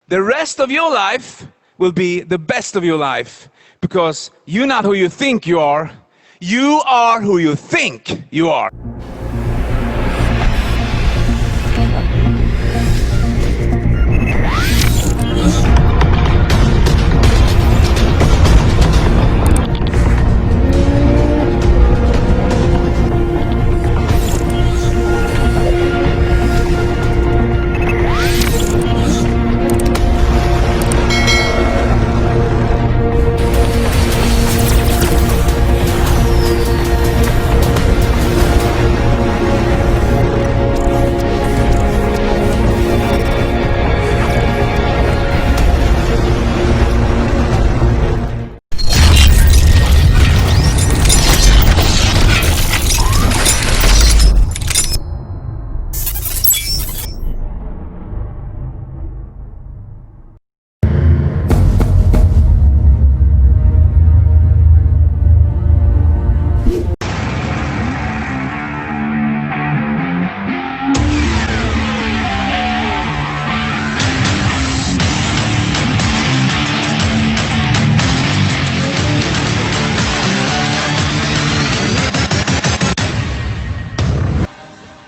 The rest of your life will be the best of your life, because you're not who you think you are who you think you are.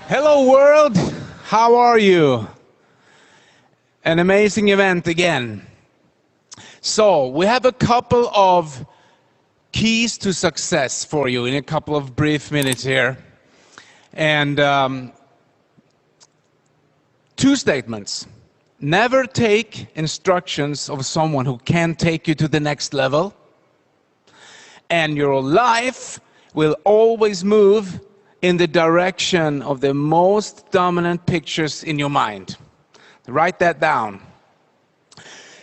Hello world, how are you? An amazing event again. So we have a couple of keys to success for you in a couple of brief minutes here. And two statements. Never take instructions of someone who can't take you to the next level. And your life will always move in the direction of the most dominant pictures in your mind. Write that down.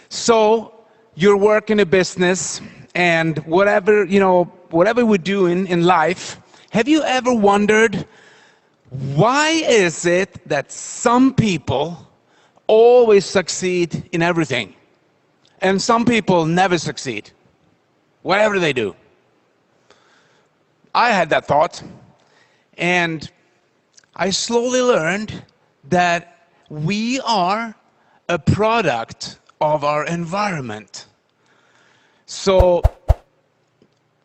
So you're working a business, and whatever we're doing in life, have you ever wondered, why is it that some people always succeed in everything and some people never succeed, whatever they do? I had that thought. And I slowly learned that we are a product of our environment. So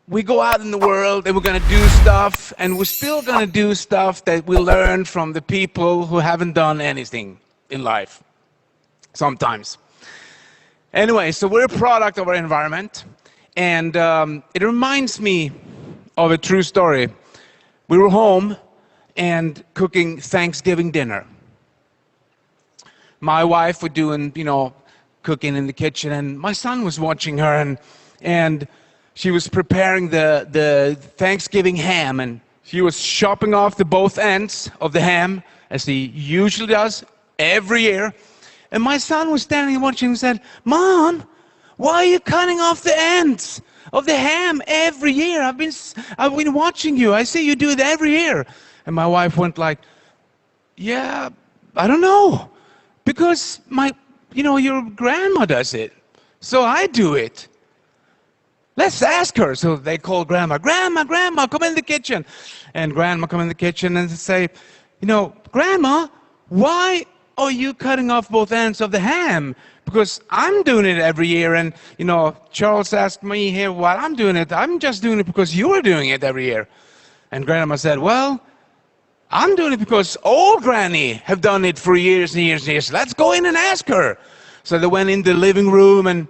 we go out in the world and we're going to do stuff, and we're still going to do stuff that we learned from the people who haven't done anything in life, sometimes. Anyway, so we're a product of our environment, and it reminds me of a true story. We were home and cooking Thanksgiving dinner. My wife was doing, cooking in the kitchen, and my son was watching her, and she was preparing the Thanksgiving ham, and she was chopping off the both ends of the ham, as he usually does every year. And my son was standing and watching and said, "Mom, why are you cutting off the ends of the ham every year? I've been watching you. I see you do it every year." And my wife went like, "Yeah, I don't know, because your grandma does it, so I do it. Let's ask her." So they called Grandma. Grandma, come in the kitchen. And Grandma come in the kitchen and say, "Grandma, why are you cutting off both ends of the ham? Because I'm doing it every year, and Charles asked me here why I'm doing it. I'm just doing it because you are doing it every year." And Grandma said, "Well, I'm doing it because old Granny have done it for years and years and years. Let's go in and ask her." So they went in the living room, and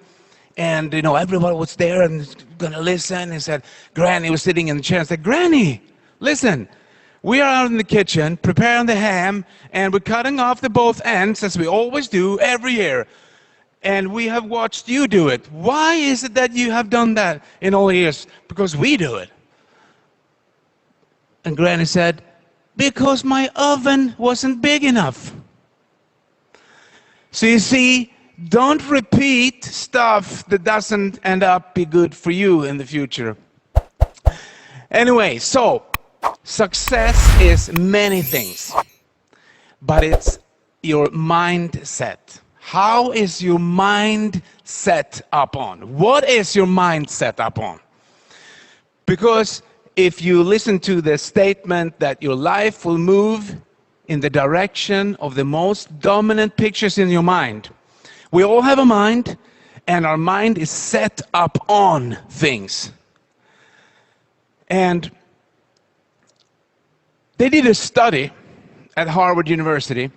everybody was there and gonna listen. And said, Granny was sitting in the chair and said, "Granny, listen. We are out in the kitchen preparing the ham, and we're cutting off the both ends as we always do every year. And we have watched you do it. Why is it that you have done that in all years?" "Because we do it." And Granny said, "Because my oven wasn't big enough." So you see, don't repeat stuff that doesn't end up be good for you in the future. Anyway, so success is many things, but it's your mindset. How is your mind set up on? What is your mind set up on? Because if you listen to the statement that your life will move in the direction of the most dominant pictures in your mind, We all have a mind, and our mind is set up on things. And they did a study at Harvard University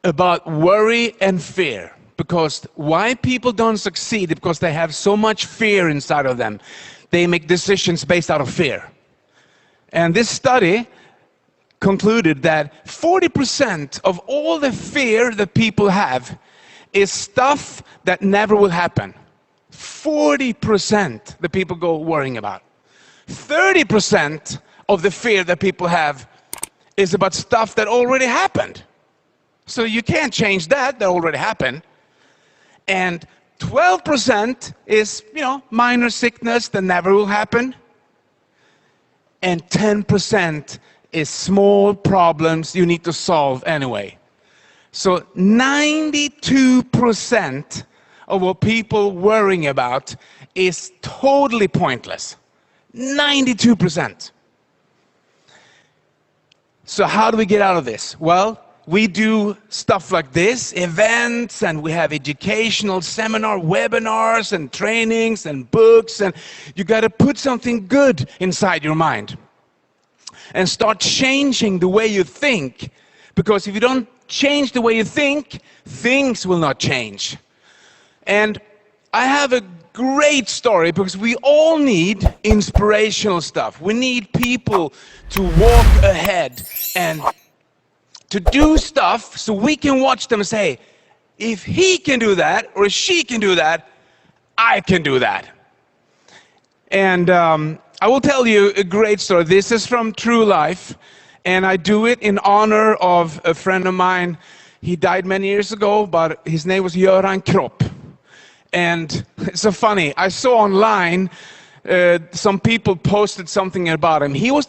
about worry and fear. Because why people don't succeed is because they have so much fear inside of them. They make decisions based out of fear. And this study concluded that 40% of all the fear that people have is stuff that never will happen. 40% the people go worrying about. 30% of the fear that people have is about stuff that already happened. So you can't change that already happened. And 12% is, minor sickness that never will happen. And 10% is small problems you need to solve anyway. So 92% of what people worrying about is totally pointless. 92%. So how do we get out of this? Well, we do stuff like this, events, and we have educational seminar, webinars, and trainings, and books, and you got to put something good inside your mind and start changing the way you think, because if you don't change the way you think, things will not change. And I have a great story, because we all need inspirational stuff. We need people to walk ahead and to do stuff so we can watch them and say, if he can do that or she can do that, I can do that. And I will tell you a great story. This is from true life, and I do it in honor of a friend of mine. He died many years ago, but his name was Jakobsson Crowd1. And it's so funny, I saw online some people posted something about him. He was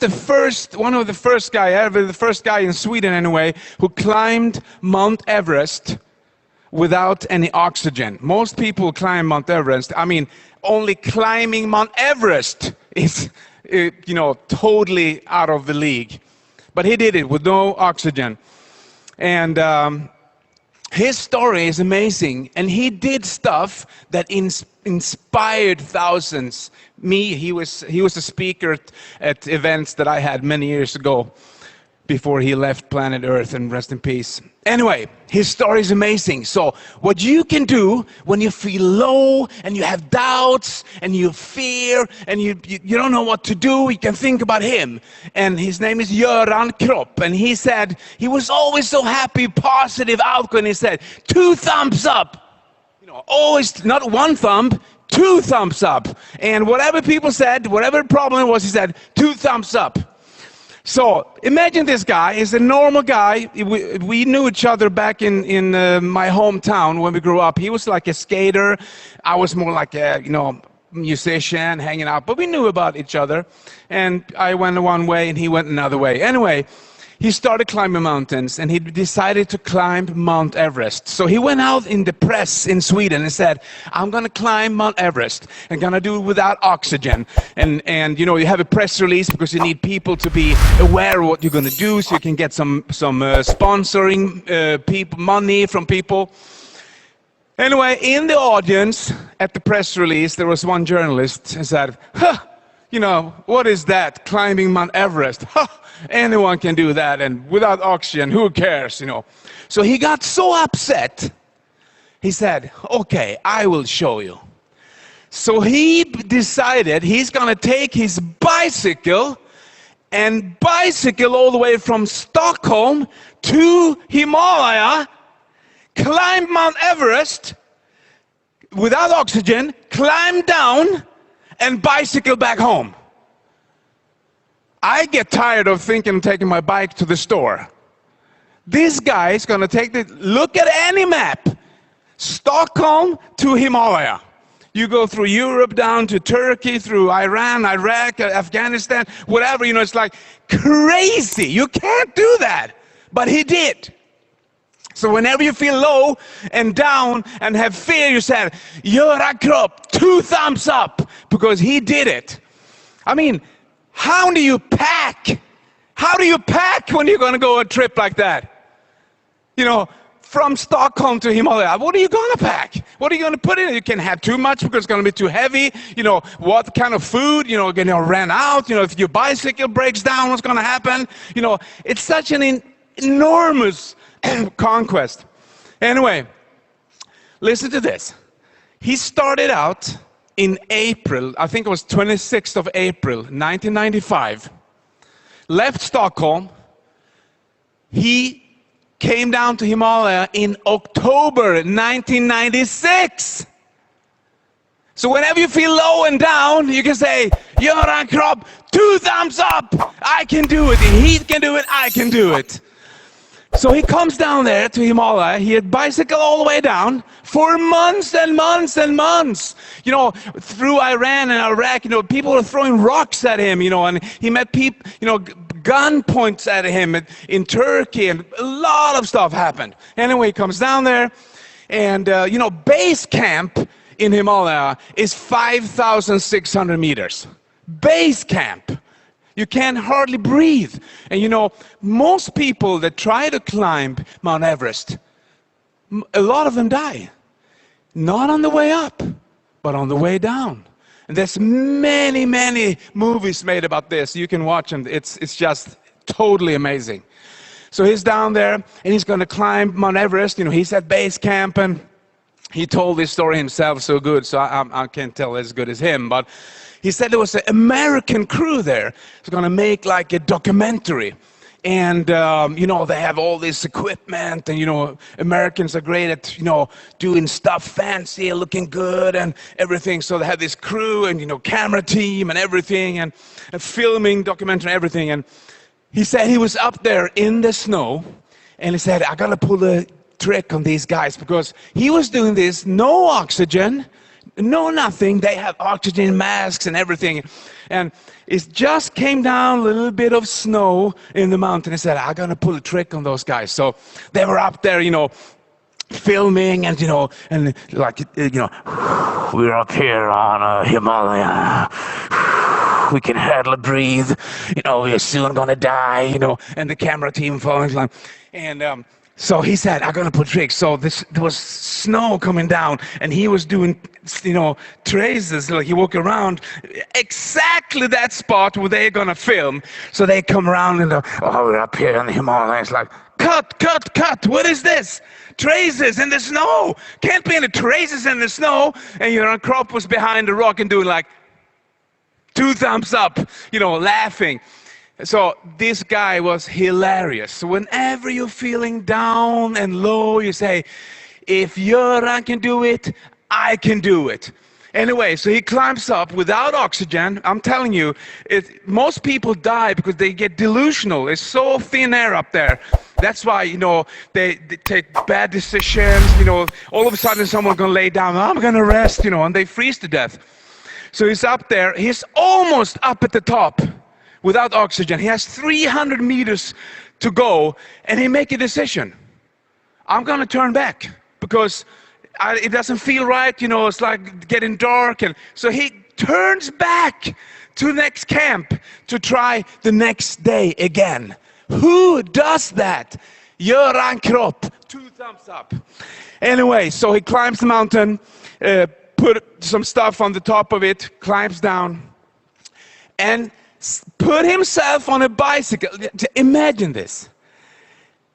one of the first guy ever, the first guy in Sweden anyway, who climbed Mount Everest without any oxygen. Most people climb Mount Everest. I mean, only climbing Mount Everest is, totally out of the league. But he did it with no oxygen. And his story is amazing, and he did stuff that inspired thousands. He was a speaker at events that I had many years ago, before he left planet Earth, and rest in peace. Anyway, his story is amazing. So what you can do when you feel low and you have doubts and you fear and you don't know what to do, you can think about him. And his name is Jakobsson Crowd1. And he said he was always so happy, positive, outgoing. He said, 2 thumbs up. Always not 1 thumb, 2 thumbs up. And whatever people said, whatever problem it was, he said, 2 thumbs up. So imagine this guy is a normal guy. We knew each other back in my hometown when we grew up. He was like a skater. I was more like a musician, hanging out. But we knew about each other. And I went one way and he went another way. Anyway, he started climbing mountains, and he decided to climb Mount Everest. So he went out in the press in Sweden and said, I'm going to climb Mount Everest. I'm going to do it without oxygen. And you have a press release because you need people to be aware of what you're going to do, so you can get some sponsoring money from people. Anyway, in the audience at the press release, there was one journalist who said, what is that, climbing Mount Everest? Anyone can do that, and without oxygen, who cares, So he got so upset, he said, okay, I will show you. So he decided he's going to take his bicycle and bicycle all the way from Stockholm to Himalaya, climb Mount Everest without oxygen, climb down, and bicycle back home. I get tired of taking my bike to the store. This guy is going to look at any map, Stockholm to Himalaya. You go through Europe, down to Turkey, through Iran, Iraq, Afghanistan, whatever, it's like crazy. You can't do that. But he did. So whenever you feel low and down and have fear, you say, Jakobsson Crowd1, 2 thumbs up, because he did it. I mean, how do you pack? How do you pack when you're going to go on a trip like that? from Stockholm to Himalaya, what are you going to pack? What are you going to put in it? You can't have too much because it's going to be too heavy. What kind of food, going to run out? If your bicycle breaks down, what's going to happen? It's such an enormous conquest. Anyway, listen to this. He started out in April, I think it was 26th of April, 1995. Left Stockholm. He came down to Himalaya in October 1996. So whenever you feel low and down, you can say, Göran Kropp, 2 thumbs up. I can do it. He can do it. I can do it. So he comes down there to Himalaya. He had bicycled all the way down for months and months and months. Through Iran and Iraq, people were throwing rocks at him, and he met people, gun points at him in Turkey, and a lot of stuff happened. Anyway, he comes down there, and, base camp in Himalaya is 5,600 meters. Base camp. You can hardly breathe. And most people that try to climb Mount Everest, a lot of them die. Not on the way up, but on the way down. And there's many, many movies made about this. You can watch them. It's just totally amazing. So he's down there, and he's going to climb Mount Everest. He's at base camp, and he told this story himself so good, so I can't tell as good as him. But he said there was an American crew there. It's going to make like a documentary. And, they have all this equipment, and, Americans are great at, doing stuff fancy, looking good and everything. So they have this crew and, camera team and everything, and filming, documentary, everything. And he said he was up there in the snow, and he said, I got to pull a trick on these guys, because he was doing this, no oxygen, no nothing. They have oxygen masks and everything. And it just came down a little bit of snow in the mountain. He said, I'm going to pull a trick on those guys. So they were up there, filming, and, we're up here on Himalaya. We can hardly breathe. We're soon going to die, and the camera team following. And so he said, I'm going to put tricks. So there was snow coming down, and he was doing, traces. Like he walked around exactly that spot where they're going to film. So they come around and we're up here in the Himalayas. Like, cut. What is this? Traces in the snow. Can't be any traces in the snow. And Göran Kropp was behind the rock and doing like 2 thumbs up, laughing. So this guy was hilarious. So whenever you're feeling down and low, you say, if Göran can do it, I can do it. Anyway, so he climbs up without oxygen. I'm telling you, most people die because they get delusional. It's so thin air up there. That's why, they take bad decisions. All of a sudden someone's going to lay down, I'm going to rest, and they freeze to death. So he's up there. He's almost up at the top. Without oxygen. He has 300 meters to go, and he make a decision. I'm going to turn back because it doesn't feel right. It's like getting dark. And so he turns back to the next camp to try the next day again. Who does that? Göran Kropp. 2 thumbs up. Anyway, so he climbs the mountain, put some stuff on the top of it, climbs down, and put himself on a bicycle. Imagine this.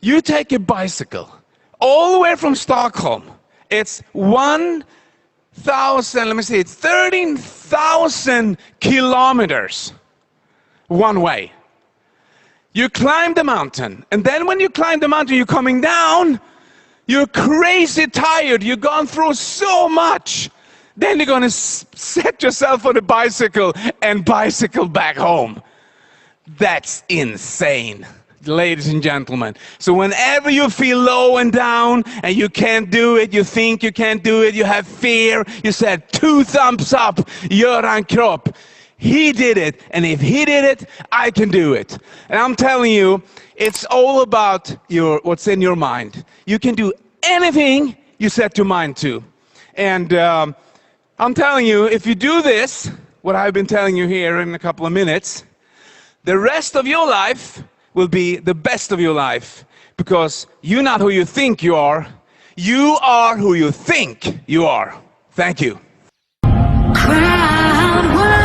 You take a bicycle all the way from Stockholm. It's 13,000 kilometers one way. You climb the mountain, and then when you climb the mountain, you're coming down, you're crazy tired, you've gone through so much. Then you're going to set yourself on a bicycle and bicycle back home. That's insane, ladies and gentlemen. So whenever you feel low and down and you can't do it, you think you can't do it, you have fear, you said 2 thumbs up, Göran Kropp. He did it, and if he did it, I can do it. And I'm telling you, it's all about what's in your mind. You can do anything you set your mind to. And I'm telling you, if you do this, what I've been telling you here in a couple of minutes, the rest of your life will be the best of your life, because you're not who you think you are. You are who you think you are. Thank you. Crowd1.